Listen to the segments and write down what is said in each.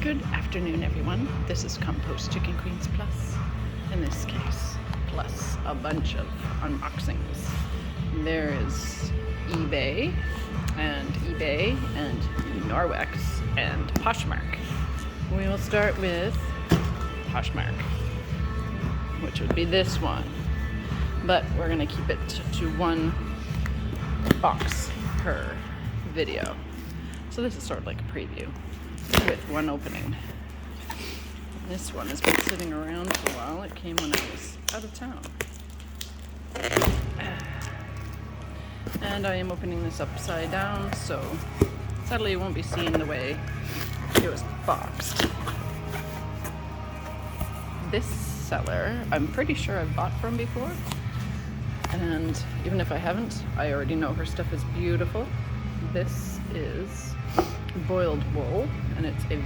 Good afternoon, everyone. This is Compost Chicken Queens Plus, in this case, plus a bunch of unboxings. There is eBay and Norwex and PoshMark. We will start with PoshMark, which would be this one, but we're going to keep it to one box per video. So this is sort of like a preview with one opening. This one has been sitting around for a while. It came when I was out of town. And I am opening this upside down, so sadly it won't be seen the way it was boxed. This seller, I'm pretty sure I've bought from before. And even if I haven't, I already know her stuff is beautiful. This is boiled wool, and it's a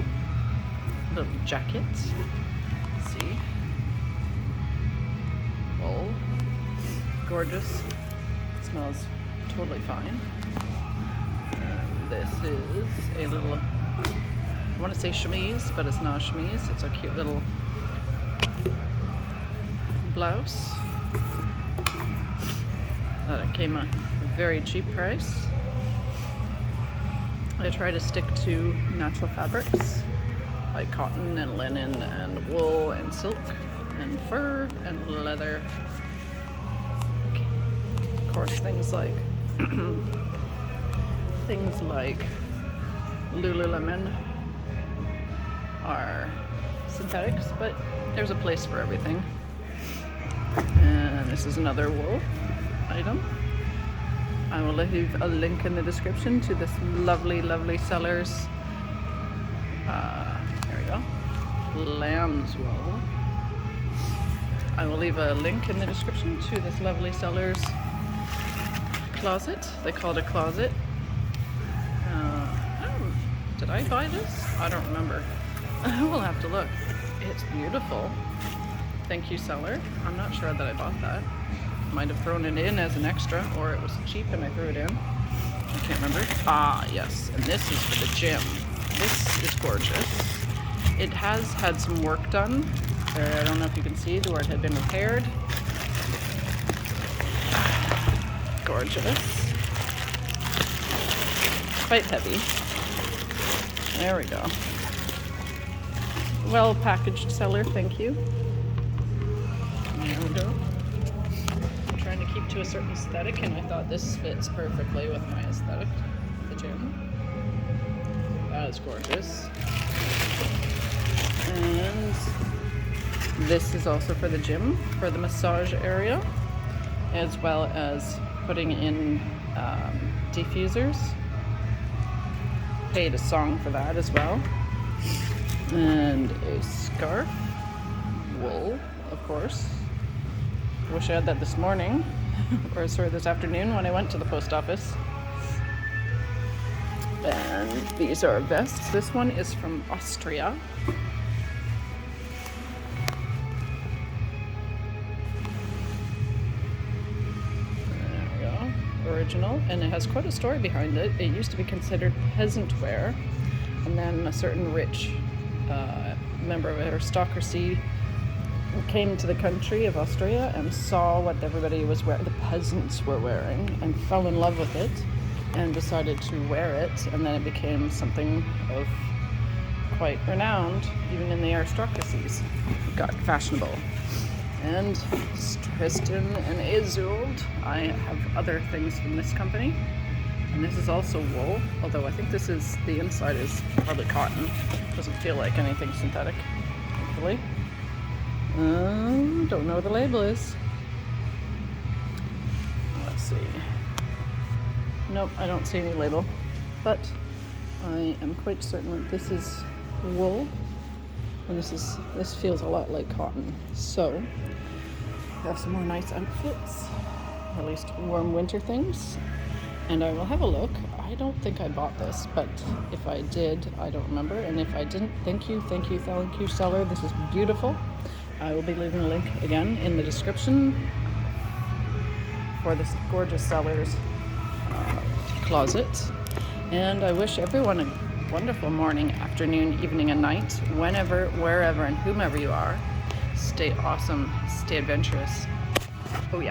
little jacket. See? Wool. Gorgeous. Smells totally fine. And this is a little, I want to say chemise, but it's not a chemise. It's a cute little blouse that came at a very cheap price. I try to stick to natural fabrics like cotton and linen and wool and silk and fur and leather. Of course, things like Lululemon are synthetics, but there's a place for everything. And this is another wool item. I will leave a link in the description to this lovely, lovely seller's, there we go, lamb's wool. I will leave a link in the description to this lovely seller's closet. They call it a closet. Did I buy this? I don't remember. We'll have to look. It's beautiful. Thank you, seller. I'm not sure that I bought that. Might have thrown it in as an extra, or it was cheap and I threw it in. I can't remember. Ah, yes. And this is for the gym. This is gorgeous. It has had some work done. I don't know if you can see where it had been repaired. Gorgeous. Quite heavy. There we go. Well packaged seller, thank you. There we go. Trying to keep to a certain aesthetic, and I thought this fits perfectly with my aesthetic at the gym. That is gorgeous. And this is also for the gym, for the massage area, as well as putting in diffusers. Paid a song for that as well. And a scarf, wool, of course. Wish I had that this morning, or sorry, this afternoon when I went to the post office. And these are vests. This one is from Austria. There we go. Original. And it has quite a story behind it. It used to be considered peasant wear, and then a certain rich member of an aristocracy came to the country of Austria and saw what everybody was wearing, the peasants were wearing, and fell in love with it and decided to wear it, and then it became something of quite renowned, even in the aristocracies. It got fashionable. And Tristan and Isolde, I have other things from this company, and this is also wool, although I think this is, the inside is probably cotton. Doesn't feel like anything synthetic, hopefully. Don't know what the label is. Let's see. Nope, I don't see any label. But I am quite certain that this is wool, and this feels a lot like cotton. So I have some more nice outfits, at least warm winter things. And I will have a look. I don't think I bought this, but if I did, I don't remember. And if I didn't, thank you, seller. This is beautiful. I will be leaving a link again in the description for this gorgeous seller's closet. And I wish everyone a wonderful morning, afternoon, evening, and night, whenever, wherever, and whomever you are. Stay awesome, stay adventurous. Oh yeah.